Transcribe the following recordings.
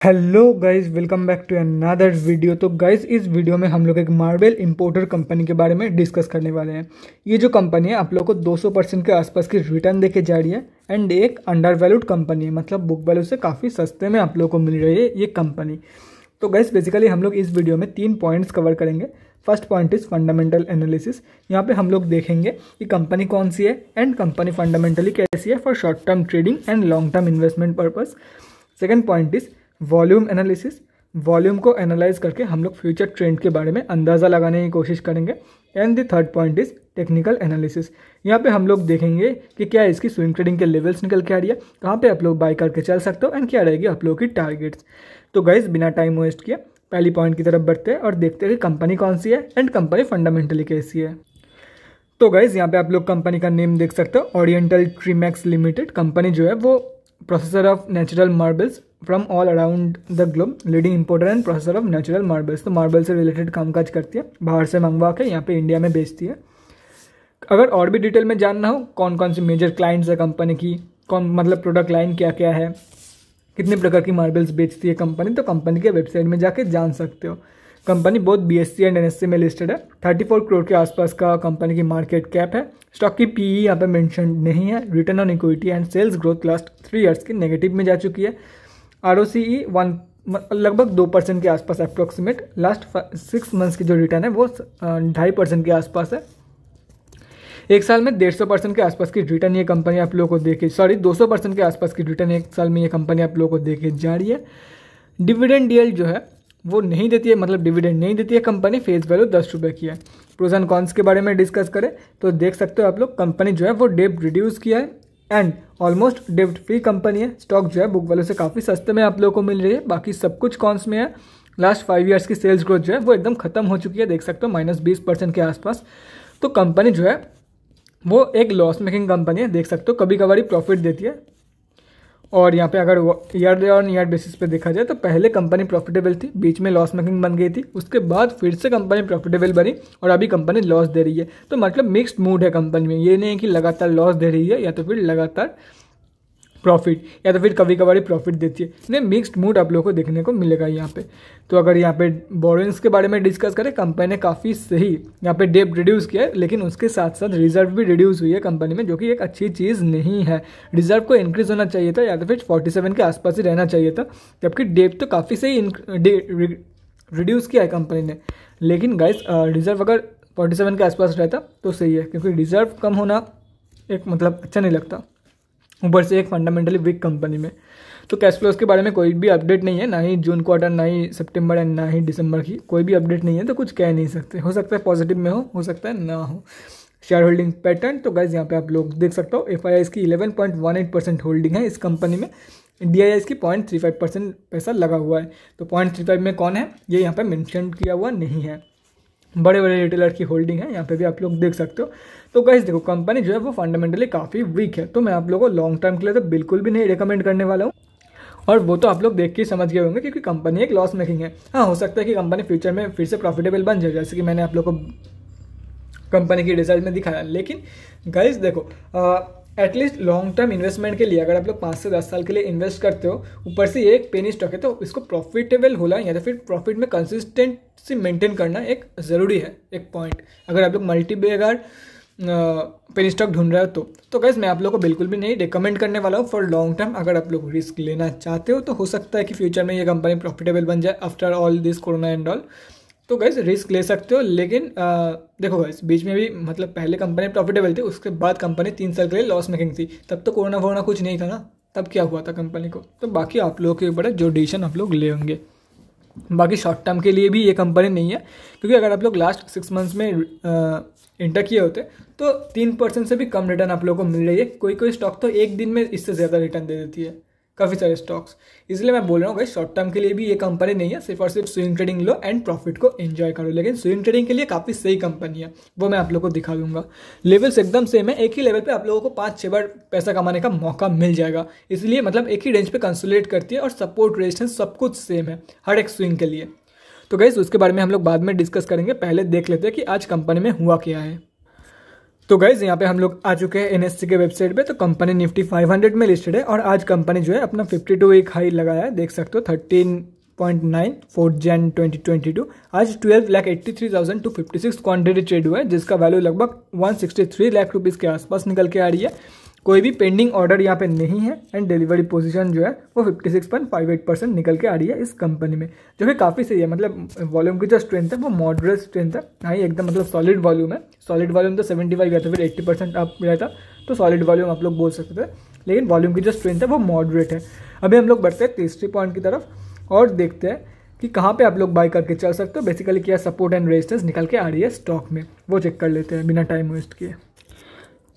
Hello guys, welcome back to another video. तो guys इस video में हम लोग एक मार्बल इंपोर्टर कंपनी के बारे में डिस्कस करने वाले हैं। ये जो कंपनी है आप लोग को 200% के आसपास की रिटर्न देके जा रही है एंड एक अंडर वैल्यूड कंपनी है, मतलब बुक वैल्यू से काफ़ी सस्ते में आप लोग को मिल रही है ये कंपनी। तो गाइज बेसिकली हम लोग इस वीडियो में 3 पॉइंट्स कवर करेंगे। First point is fundamental analysis. यहाँ पे हम लोग देखेंगे कि कंपनी कौन सी है एंड कंपनी फंडामेंटली कैसी है for short term trading and long term investment purpose. Second point is volume analysis. Volume को एनालाइज करके हम लोग फ्यूचर ट्रेंड के बारे में अंदाज़ा लगाने की कोशिश करेंगे। And the third point is technical analysis. यहाँ पे हम लोग देखेंगे कि क्या इसकी स्विंग ट्रेडिंग के लेवल्स निकल के आ रही है, कहाँ पे आप लोग बाय करके चल सकते हो एंड क्या रहेगी आप लोगों की टारगेट्स। तो गाइज बिना टाइम वेस्ट किए पहली पॉइंट की तरफ बढ़ते हैं और देखते हैं कि कंपनी कौन सी है एंड कंपनी फंडामेंटली कैसी है। तो गाइज यहाँ पे आप लोग कंपनी का नेम देख सकते हो, ओरिएंटल ट्रीमैक्स लिमिटेड। कंपनी जो है वो processor of natural marbles from all around the globe, leading importer and processor of natural marbles. तो मार्बल से रिलेटेड कामकाज करती है, बाहर से मंगवा के यहाँ पे इंडिया में बेचती है। अगर और भी डिटेल में जानना हो कौन कौन सी मेजर क्लाइंट्स है कंपनी की, कौन मतलब प्रोडक्ट लाइन क्या क्या है, कितने प्रकार की मार्बल्स बेचती है कंपनी, तो कंपनी के वेबसाइट में जाके जान सकते हो। कंपनी बहुत BSE एंड NSE में लिस्टेड है। 34 करोड़ के आसपास का कंपनी की मार्केट कैप है। स्टॉक की PE यहाँ पे मेंशन नहीं है। Return on equity and sales growth last 3 years की नेगेटिव में जा चुकी है। ROCE लगभग 2% के आसपास अप्रोक्सीमेट। लास्ट 6 मंथ्स की जो रिटर्न है वो 2.5% के आसपास है। एक साल में 150% के आसपास की रिटर्न ये कंपनी आप लोगों को देके 200% के आसपास की रिटर्न एक साल में ये कंपनी आप लोगों को देके जा रही है। डिविडेंड यील्ड जो है वो नहीं देती है, मतलब डिविडेंड नहीं देती है कंपनी। फेस वैल्यू 10 रुपये की है। प्रोज एंड कॉन्स के बारे में डिस्कस करें तो देख सकते हो आप लोग, कंपनी जो है वो डेब्ट रिड्यूस किया है एंड ऑलमोस्ट डेब्ट फ्री कंपनी है। स्टॉक जो है बुक वैल्यू से काफ़ी सस्ते में आप लोगों को मिल रही है। बाकी सब कुछ कॉन्स में है। लास्ट 5 ईयर्स की सेल्स ग्रोथ जो है वो एकदम खत्म हो चुकी है, देख सकते हो -20% के आसपास। तो कंपनी जो है वो एक लॉस मेकिंग कंपनी है, देख सकते हो कभी कभार ही प्रॉफिट देती है। और यहाँ पे अगर ईयर ऑन ईयर बेसिस पे देखा जाए तो पहले कंपनी प्रॉफिटेबल थी, बीच में लॉस मेकिंग बन गई थी, उसके बाद फिर से कंपनी प्रॉफिटेबल बनी और अभी कंपनी लॉस दे रही है। तो मतलब मिक्स्ड मूड है कंपनी में, ये नहीं है कि लगातार लॉस दे रही है या तो फिर लगातार प्रॉफिट या तो फिर कभी कभार प्रॉफिट देती है। नहीं, मिक्स्ड मूड आप लोगों को देखने को मिलेगा यहाँ पे। तो अगर यहाँ पे बोरोइंग्स के बारे में डिस्कस करें, कंपनी ने काफ़ी सही यहाँ पे डेब्ट रिड्यूस किया है, लेकिन उसके साथ साथ रिजर्व भी रिड्यूस हुई है कंपनी में, जो कि एक अच्छी चीज़ नहीं है। रिजर्व को इंक्रीज होना चाहिए था या तो फिर 47 के आसपास ही रहना चाहिए था, जबकि डेब्ट तो काफ़ी सही रिड्यूस किया है कंपनी ने। लेकिन गाइस रिजर्व अगर 47 के आसपास रहता तो सही है, क्योंकि रिजर्व कम होना एक मतलब अच्छा नहीं लगता, ऊपर से एक फंडामेंटली वीक कंपनी में। तो कैश फ्लोज के बारे में कोई भी अपडेट नहीं है, ना ही जून क्वार्टर, ना ही सितंबर एंड ना ही दिसंबर की कोई भी अपडेट नहीं है, तो कुछ कह नहीं सकते। हो सकता है पॉजिटिव में हो सकता है ना हो। शेयर होल्डिंग पैटर्न तो गाइज यहाँ पे आप लोग देख सकते हो, FIIs की 11.18% होल्डिंग है इस कंपनी में। DIIs की 0.35% पैसा लगा हुआ है। तो 0.35 में कौन है ये यहाँ पे मेंशन किया हुआ नहीं है। बड़े बड़े रिटेलर की होल्डिंग है यहाँ पे भी आप लोग देख सकते हो। तो गाइस देखो, कंपनी जो है वो फंडामेंटली काफ़ी वीक है, तो मैं आप लोगों को लॉन्ग टर्म के लिए तो बिल्कुल भी नहीं रिकमेंड करने वाला हूँ। और वो तो आप लोग देख के समझ गए होंगे, क्योंकि कंपनी एक लॉस मेकिंग है। हाँ, हो सकता है कि कंपनी फ्यूचर में फिर से प्रॉफिटेबल बन जाए, जैसे कि मैंने आप लोग को कंपनी की रिजल्ट में दिखाया। लेकिन गाइस देखो, एटलीस्ट लॉन्ग टर्म इन्वेस्टमेंट के लिए अगर आप लोग 5 से 10 साल के लिए इन्वेस्ट करते हो, ऊपर से एक पेनी स्टॉक है, तो इसको प्रॉफिटेबल होना या तो फिर प्रॉफिट में कंसिस्टेंसी मेंटेन करना एक ज़रूरी है, एक पॉइंट। अगर आप लोग मल्टी बैगर पेनी स्टॉक ढूंढ रहे हो तो गाइस मैं आप लोगों को बिल्कुल भी नहीं रिकमेंड करने वाला हूँ फॉर लॉन्ग टर्म। अगर आप लोग रिस्क लेना चाहते हो तो हो सकता है कि फ्यूचर में ये कंपनी प्रॉफिटेबल बन जाए after all this corona and all, तो गाइस रिस्क ले सकते हो। लेकिन देखो गाइस, बीच में भी मतलब पहले कंपनी प्रॉफिटेबल थी, उसके बाद कंपनी 3 साल के लिए लॉस मेकिंग थी। तब तो कोरोना वोरोना कुछ नहीं था ना, तब क्या हुआ था कंपनी को। तो बाकी आप लोगों के ऊपर है जो डिसीजन आप लोग ले होंगे। बाकी शॉर्ट टर्म के लिए भी ये कंपनी नहीं है, क्योंकि अगर आप लोग लास्ट 6 मंथ्स में इंटर किए होते तो 3% से भी कम रिटर्न आप लोगों को मिल रही है। कोई कोई स्टॉक तो एक दिन में इससे ज़्यादा रिटर्न दे देती है, काफ़ी सारे स्टॉक्स। इसलिए मैं बोल रहा हूँ भाई, शॉर्ट टर्म के लिए भी ये कंपनी नहीं है। सिर्फ और सिर्फ swing trading low and profit को एंजॉय करो। लेकिन स्विंग ट्रेडिंग के लिए काफ़ी सही कंपनी है, वो मैं आप लोगों को दिखा दूंगा। लेवल्स एकदम सेम है, एक ही लेवल पे आप लोगों को 5-6 बार पैसा कमाने का मौका मिल जाएगा। इसलिए मतलब एक ही रेंज पे कंसोलिडेट करती है और सपोर्ट रेजिस्टेंस सब कुछ सेम है हर एक स्विंग के लिए। तो गाइस उसके बारे में हम लोग बाद में डिस्कस करेंगे, पहले देख लेते हैं कि आज कंपनी में हुआ क्या है। तो गाइज यहाँ पे हम लोग आ चुके हैं एनएससी के वेबसाइट पे। तो कंपनी निफ्टी 500 में लिस्टेड है और आज कंपनी जो है अपना 52 वीक हाई लगाया है, देख सकते हो 13.9 4 जन 2022। आज 12,83,256 क्वांटिटी ट्रेड हुआ है, जिसका वैल्यू लगभग 163 लाख रुपीज़ के आसपास निकल के आ रही है। कोई भी पेंडिंग ऑर्डर यहाँ पे नहीं है एंड डिलीवरी पोजीशन जो है वो 56.58% निकल के आ रही है इस कंपनी में, जो कि काफ़ी सही है। मतलब वॉल्यूम की जो स्ट्रेंथ है वो मॉडरेट स्ट्रेंथ है, हाँ एकदम मतलब सॉलिड वॉल्यूम है। सॉलिड वॉल्यूम तो 75 या तो फिर 80% अप रहता तो सॉलिड वॉल्यूम आप लोग बोल सकते थे, लेकिन वॉल्यूम की जो स्ट्रेंथ है वो मॉडरेट है। अभी हम लोग बढ़ते हैं तीसरी पॉइंट की तरफ और देखते हैं कि कहाँ पे आप लोग बाय करके चल सकते हो। बेसिकली क्या सपोर्ट एंड रेजिस्टेंस निकल के आ रही है स्टॉक में, वो चेक कर लेते हैं बिना टाइम वेस्ट किए।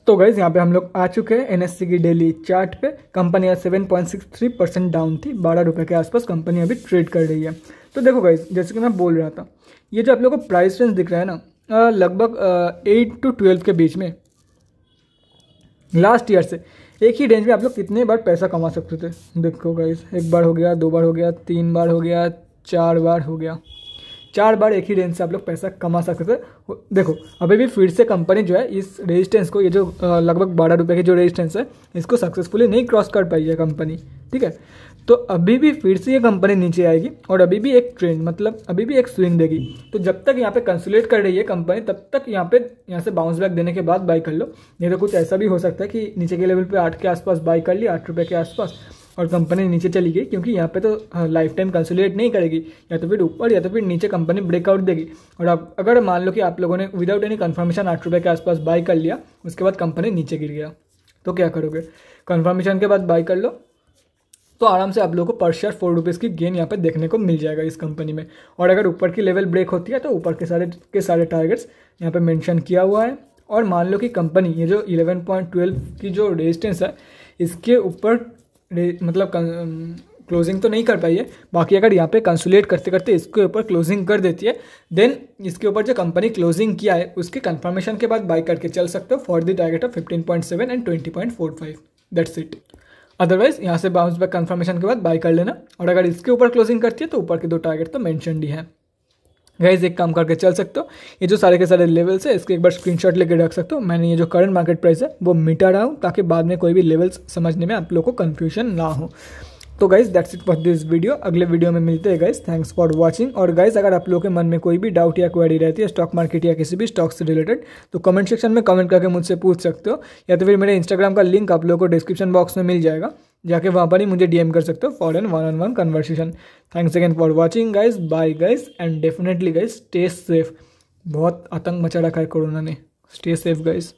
तो गाइज यहाँ पे हम लोग आ चुके हैं एनएससी की डेली चार्ट पे। कंपनी आज 7.63% डाउन थी, 12 रुपये के आसपास कंपनी अभी ट्रेड कर रही है। तो देखो गाइज, जैसे कि मैं बोल रहा था, ये जो आप लोगों को प्राइस रेंज दिख रहा है ना, लगभग 8 to 12 के बीच में लास्ट ईयर से एक ही रेंज में आप लोग कितने बार पैसा कमा सकते थे। देखो गाइज, एक बार हो गया, 2 बार हो गया, 3 बार हो गया, 4 बार हो गया, 4 बार एक ही रेंज से आप लोग पैसा कमा सकते थे। देखो अभी भी फिर से कंपनी जो है इस रेजिस्टेंस को, ये जो लगभग 12 रुपये की जो रेजिस्टेंस है, इसको सक्सेसफुली नहीं क्रॉस कर पाई है कंपनी, ठीक है। तो अभी भी फिर से ये कंपनी नीचे आएगी और अभी भी एक ट्रेंड, मतलब अभी भी एक स्विंग देगी। तो जब तक यहाँ पे कंसोलिडेट कर रही है कंपनी, तब तक यहाँ से बाउंस बैक देने के बाद बाई कर लो। नहीं तो कुछ ऐसा भी हो सकता है कि नीचे के लेवल पे 8 के आसपास बाई कर लिया, 8 रुपये के आसपास, और कंपनी नीचे चली गई, क्योंकि यहाँ पे तो लाइफ टाइम कंसोलिडेट नहीं करेगी, या तो फिर ऊपर या तो फिर नीचे कंपनी ब्रेकआउट देगी। और अब अगर मान लो कि आप लोगों ने विदाउट एनी कंफर्मेशन 8 रुपये के आसपास बाई कर लिया, उसके बाद कंपनी नीचे गिर गया, तो क्या करोगे? कंफर्मेशन के बाद बाई कर लो, तो आराम से आप लोगों को पर शेयर 4 रुपीज़ की गेन यहाँ पे देखने को मिल जाएगा इस कंपनी में। और अगर ऊपर की लेवल ब्रेक होती है तो ऊपर के सारे टारगेट्स यहाँ पे मेंशन किया हुआ है। और मान लो कि कंपनी ये जो 11.12 की जो रेजिस्टेंस है, इसके ऊपर मतलब क्लोजिंग तो नहीं कर पाई है, बाकी अगर यहाँ पे कंसोलिडेट करते करते इसके ऊपर क्लोजिंग कर देती है, देन इसके ऊपर जो कंपनी क्लोजिंग किया है उसके कंफर्मेशन के बाद बाई करके चल सकते हो for the target of 15.7 and 20.45। That's it. Otherwise यहाँ से बाउंस बैक कंफर्मेशन के बाद बाई कर लेना। और अगर इसके ऊपर क्लोजिंग करती है तो ऊपर के 2 टारगेट तो मेंशन ही है। गाइस एक काम करके चल सकते हो, ये जो सारे के सारे लेवल्स है इसके एक बार स्क्रीनशॉट लेके रख सकते हो। मैंने ये जो करंट मार्केट प्राइस है वो मिटा रहा हूँ, ताकि बाद में कोई भी लेवल्स समझने में आप लोग को कन्फ्यूजन ना हो। तो guys that's it for this video. अगले वीडियो में मिलते हैं गाइस। Thanks for watching. और गाइस अगर आप लोगों के मन में कोई भी डाउट या क्वेरी रहती है स्टॉक मार्केट या किसी भी स्टॉक से रिलेटेड, तो कमेंट सेक्शन में कमेंट करके मुझसे पूछ सकते हो, या तो फिर मेरे इंस्टाग्राम का लिंक आप लोगों को डिस्क्रिप्शन बॉक्स में मिल जाएगा, जाके वहाँ पर ही मुझे डीएम कर सकते हो for an 1-on-1 conversation. Thanks again for watching guys, bye guys, and definitely guys stay safe. बहुत आतंक मचा रखा है कोरोना ने, स्टे सेफ गाइज।